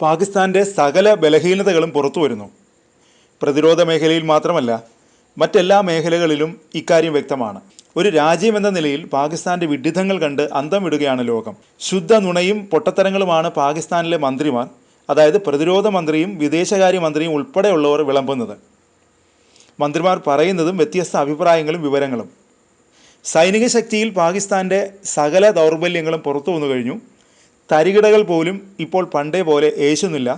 പാകിസ്ഥാൻ്റെ സകല ബലഹീനതകളും പുറത്തു വരുന്നു. പ്രതിരോധ മേഖലയിൽ മാത്രമല്ല, മറ്റെല്ലാ മേഖലകളിലും ഇക്കാര്യം വ്യക്തമാണ്. ഒരു രാജ്യമെന്ന നിലയിൽ പാകിസ്ഥാൻ്റെ വിഡ്ഢിത്തങ്ങൾ കണ്ട് അന്തം വിടുകയാണ് ലോകം. ശുദ്ധ നുണയും പൊട്ടത്തരങ്ങളുമാണ് പാകിസ്ഥാനിലെ മന്ത്രിമാർ, അതായത് പ്രതിരോധ മന്ത്രിയും വിദേശകാര്യ മന്ത്രിയും ഉൾപ്പെടെയുള്ളവർ വിളമ്പുന്നത്. മന്ത്രിമാർ പറയുന്നതും വ്യത്യസ്ത അഭിപ്രായങ്ങളും വിവരങ്ങളും. സൈനിക ശക്തിയിൽ പാകിസ്ഥാൻ്റെ സകല ദൗർബല്യങ്ങളും പുറത്തു വന്നു കഴിഞ്ഞു. തരികിടകൾ പോലും ഇപ്പോൾ പണ്ടേ പോലെ ഏശുന്നില്ല.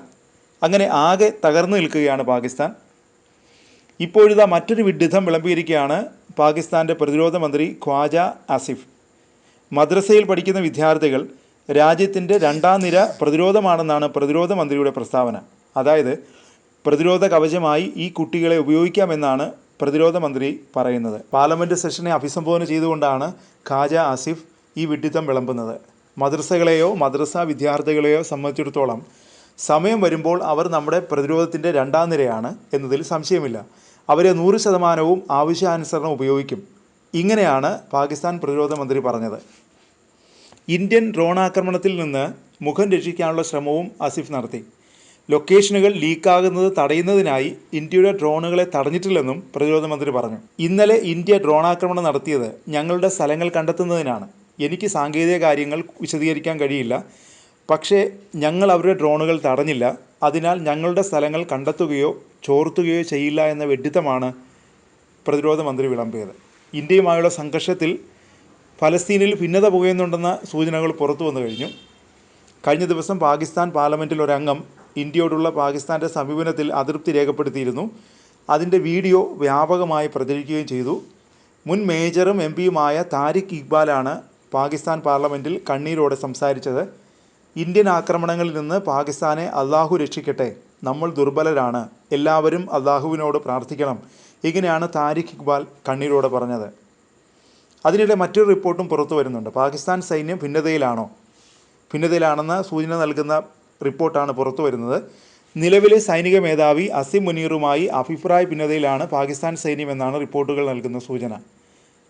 അങ്ങനെ ആകെ തകർന്നു നിൽക്കുകയാണ് പാകിസ്ഥാൻ. ഇപ്പോഴിതാ മറ്റൊരു വിഡ്ഢിത്തം വിളമ്പിയിരിക്കുകയാണ് പാകിസ്ഥാൻ്റെ പ്രതിരോധ മന്ത്രി ഖ്വാജ ആസിഫ്. മദ്രസയിൽ പഠിക്കുന്ന വിദ്യാർത്ഥികൾ രാജ്യത്തിൻ്റെ രണ്ടാം നിര പ്രതിരോധമാണെന്നാണ് പ്രതിരോധ മന്ത്രിയുടെ പ്രസ്താവന. അതായത് പ്രതിരോധ കവചമായി ഈ കുട്ടികളെ ഉപയോഗിക്കാമെന്നാണ് പ്രതിരോധ മന്ത്രി പറയുന്നത്. പാർലമെൻറ്റ് സെഷനെ അഭിസംബോധന ചെയ്തുകൊണ്ടാണ് ഖ്വാജ ആസിഫ് ഈ വിഡ്ഢിത്തം വിളമ്പുന്നത്. മദ്രസകളെയോ മദ്രസ വിദ്യാർത്ഥികളെയോ സംബന്ധിച്ചിടത്തോളം സമയം വരുമ്പോൾ അവർ നമ്മുടെ പ്രതിരോധത്തിൻ്റെ രണ്ടാം നിരയാണ് എന്നതിൽ സംശയമില്ല. അവരെ 100% ആവശ്യാനുസരണം ഉപയോഗിക്കും. ഇങ്ങനെയാണ് പാകിസ്ഥാൻ പ്രതിരോധ മന്ത്രി പറഞ്ഞത്. ഇന്ത്യൻ ഡ്രോൺ ആക്രമണത്തിൽ നിന്ന് മുഖം രക്ഷിക്കാനുള്ള ശ്രമവും ആസിഫ് നടത്തി. ലൊക്കേഷനുകൾ ലീക്കാകുന്നത് തടയുന്നതിനായി ഇന്ത്യയുടെ ഡ്രോണുകളെ തടഞ്ഞിട്ടില്ലെന്നും പ്രതിരോധ മന്ത്രി പറഞ്ഞു. ഇന്നലെ ഇന്ത്യ ഡ്രോൺ ആക്രമണം നടത്തിയത് ഞങ്ങളുടെ സ്ഥലങ്ങൾ കണ്ടെത്തുന്നതിനാണ്. എനിക്ക് സാങ്കേതിക കാര്യങ്ങൾ വിശദീകരിക്കാൻ കഴിയില്ല. പക്ഷേ ഞങ്ങൾ അവരുടെ ഡ്രോണുകൾ തടഞ്ഞില്ല. അതിനാൽ ഞങ്ങളുടെ സ്ഥലങ്ങൾ കണ്ടെത്തുകയോ ചോർത്തുകയോ ചെയ്യില്ല എന്ന വിഡ്ഢിത്തമാണ് പ്രതിരോധ മന്ത്രി വിളമ്പിയത്. ഇന്ത്യയുമായുള്ള സംഘർഷത്തിൽ ഫലസ്തീനിൽ ഭിന്നത പുകയുന്നുണ്ടെന്ന സൂചനകൾ പുറത്തു വന്നു കഴിഞ്ഞു. കഴിഞ്ഞ ദിവസം പാകിസ്ഥാൻ പാർലമെൻറ്റിൽ ഒരംഗം ഇന്ത്യയോടുള്ള പാകിസ്ഥാൻ്റെ സമീപനത്തിൽ അതൃപ്തി രേഖപ്പെടുത്തിയിരുന്നു. അതിൻ്റെ വീഡിയോ വ്യാപകമായി പ്രചരിക്കുകയും ചെയ്തു. മുൻ മേജറും എംപിയുമായ താരിഖ് ഇക്ബാലാണ് പാകിസ്ഥാൻ പാർലമെൻറ്റിൽ കണ്ണീരോടെ സംസാരിച്ചത്. ഇന്ത്യൻ ആക്രമണങ്ങളിൽ നിന്ന് പാകിസ്ഥാനെ അള്ളാഹു രക്ഷിക്കട്ടെ, നമ്മൾ ദുർബലരാണ്, എല്ലാവരും അള്ളാഹുവിനോട് പ്രാർത്ഥിക്കണം, ഇങ്ങനെയാണ് താരിഖ് ഇക്ബാൽ കണ്ണീരോടെ പറഞ്ഞത്. അതിനിടെ മറ്റൊരു റിപ്പോർട്ടും പുറത്തു വരുന്നുണ്ട്. പാകിസ്ഥാൻ സൈന്യം ഭിന്നതയിലാണെന്ന സൂചന നൽകുന്ന റിപ്പോർട്ടാണ് പുറത്തു വരുന്നത്. നിലവിലെ സൈനിക മേധാവി അസിം മുനീറുമായി അഭിപ്രായ ഭിന്നതയിലാണ് പാകിസ്ഥാൻ സൈന്യം എന്നാണ് റിപ്പോർട്ടുകൾ നൽകുന്ന സൂചന.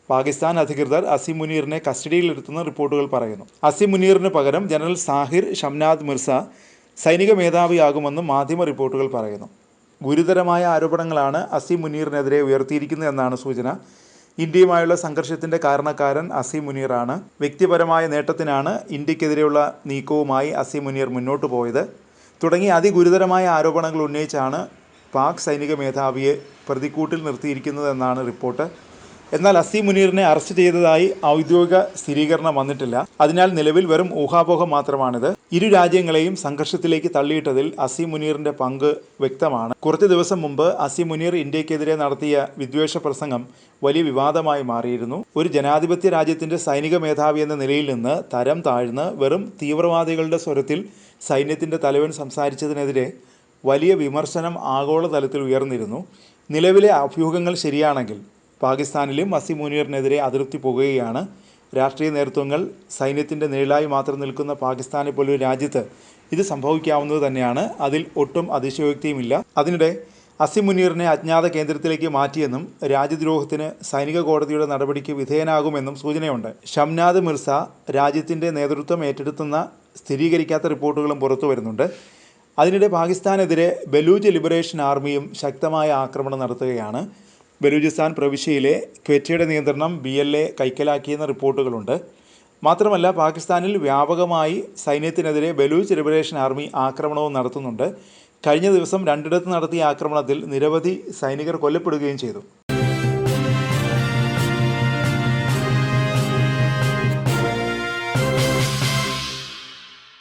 പാകിസ്ഥാൻ അധികൃതർ അസിം മുനീറിനെ കസ്റ്റഡിയിലെടുത്തുന്ന റിപ്പോർട്ടുകൾ പറയുന്നു. അസിം മുനീറിന് പകരം ജനറൽ സാഹിർ ഷംനാദ് മിർസ സൈനിക മേധാവിയാകുമെന്നും മാധ്യമ റിപ്പോർട്ടുകൾ പറയുന്നു. ഗുരുതരമായ ആരോപണങ്ങളാണ് അസിം മുനീറിനെതിരെ ഉയർത്തിയിരിക്കുന്നതെന്നാണ് സൂചന. ഇന്ത്യയുമായുള്ള സംഘർഷത്തിൻ്റെ കാരണക്കാരൻ അസിം മുനീറാണ്. വ്യക്തിപരമായ നേട്ടത്തിനാണ് ഇന്ത്യക്കെതിരെയുള്ള നീക്കവുമായി അസിം മുനീർ മുന്നോട്ട് പോയത് തുടങ്ങി അതിഗുരുതരമായ ആരോപണങ്ങൾ ഉന്നയിച്ചാണ് പാക് സൈനിക മേധാവിയെ പ്രതിക്കൂട്ടിൽ നിർത്തിയിരിക്കുന്നതെന്നാണ് റിപ്പോർട്ട്. എന്നാൽ അസിം മുനീറിനെ അറസ്റ്റ് ചെയ്തതായി ഔദ്യോഗിക സ്ഥിരീകരണം വന്നിട്ടില്ല. അതിനാൽ നിലവിൽ വെറും ഊഹാപോഹം മാത്രമാണിത്. ഇരു രാജ്യങ്ങളെയും സംഘർഷത്തിലേക്ക് തള്ളിയിട്ടതിൽ അസിം മുനീറിൻ്റെ പങ്ക് വ്യക്തമാണ്. കുറച്ച് ദിവസം മുമ്പ് അസിം മുനീർ ഇന്ത്യക്കെതിരെ നടത്തിയ വിദ്വേഷ പ്രസംഗം വലിയ വിവാദമായി മാറിയിരുന്നു. ഒരു ജനാധിപത്യ രാജ്യത്തിൻ്റെ സൈനിക മേധാവി എന്ന നിലയിൽ നിന്ന് തരം താഴ്ന്ന് വെറും തീവ്രവാദികളുടെ സ്വരത്തിൽ സൈന്യത്തിൻ്റെ തലവൻ സംസാരിച്ചതിനെതിരെ വലിയ വിമർശനം ആഗോളതലത്തിൽ ഉയർന്നിരുന്നു. നിലവിലെ അഭ്യൂഹങ്ങൾ ശരിയാണെങ്കിൽ പാകിസ്ഥാനിലും അസിം മുനീറിനെതിരെ അതൃപ്തി പുകയുകയാണ്. രാഷ്ട്രീയ നേതൃത്വങ്ങൾ സൈന്യത്തിൻ്റെ നിഴലായി മാത്രം നിൽക്കുന്ന പാകിസ്ഥാനെ പോലൊരു രാജ്യത്ത് ഇത് സംഭവിക്കാവുന്നത് തന്നെയാണ്. അതിൽ ഒട്ടും അതിശയോക്തിയുമില്ല. അതിനിടെ അസിം മുനീറിനെ അജ്ഞാത കേന്ദ്രത്തിലേക്ക് മാറ്റിയെന്നും രാജ്യദ്രോഹത്തിന് സൈനിക കോടതിയുടെ നടപടിക്ക് വിധേയനാകുമെന്നും സൂചനയുണ്ട്. ഷംനാദ് മിർസ രാജ്യത്തിൻ്റെ നേതൃത്വം ഏറ്റെടുത്തുന്ന സ്ഥിരീകരിക്കാത്ത റിപ്പോർട്ടുകളും പുറത്തു വരുന്നുണ്ട്. അതിനിടെ പാകിസ്ഥാനെതിരെ ബലൂച്ച് ലിബറേഷൻ ആർമിയും ശക്തമായ ആക്രമണം നടത്തുകയാണ്. ബലൂചിസ്ഥാൻ പ്രവിശ്യയിലെ ക്വറ്റയുടെ നിയന്ത്രണം BLA കൈക്കലാക്കിയെന്ന റിപ്പോർട്ടുകളുണ്ട്. മാത്രമല്ല പാകിസ്ഥാനിൽ വ്യാപകമായി സൈന്യത്തിനെതിരെ ബലൂച്ച് ലിബറേഷൻ ആർമി ആക്രമണവും നടത്തുന്നുണ്ട്. കഴിഞ്ഞ ദിവസം രണ്ടിടത്ത് നടത്തിയ ആക്രമണത്തിൽ നിരവധി സൈനികർ കൊല്ലപ്പെടുകയും ചെയ്തു.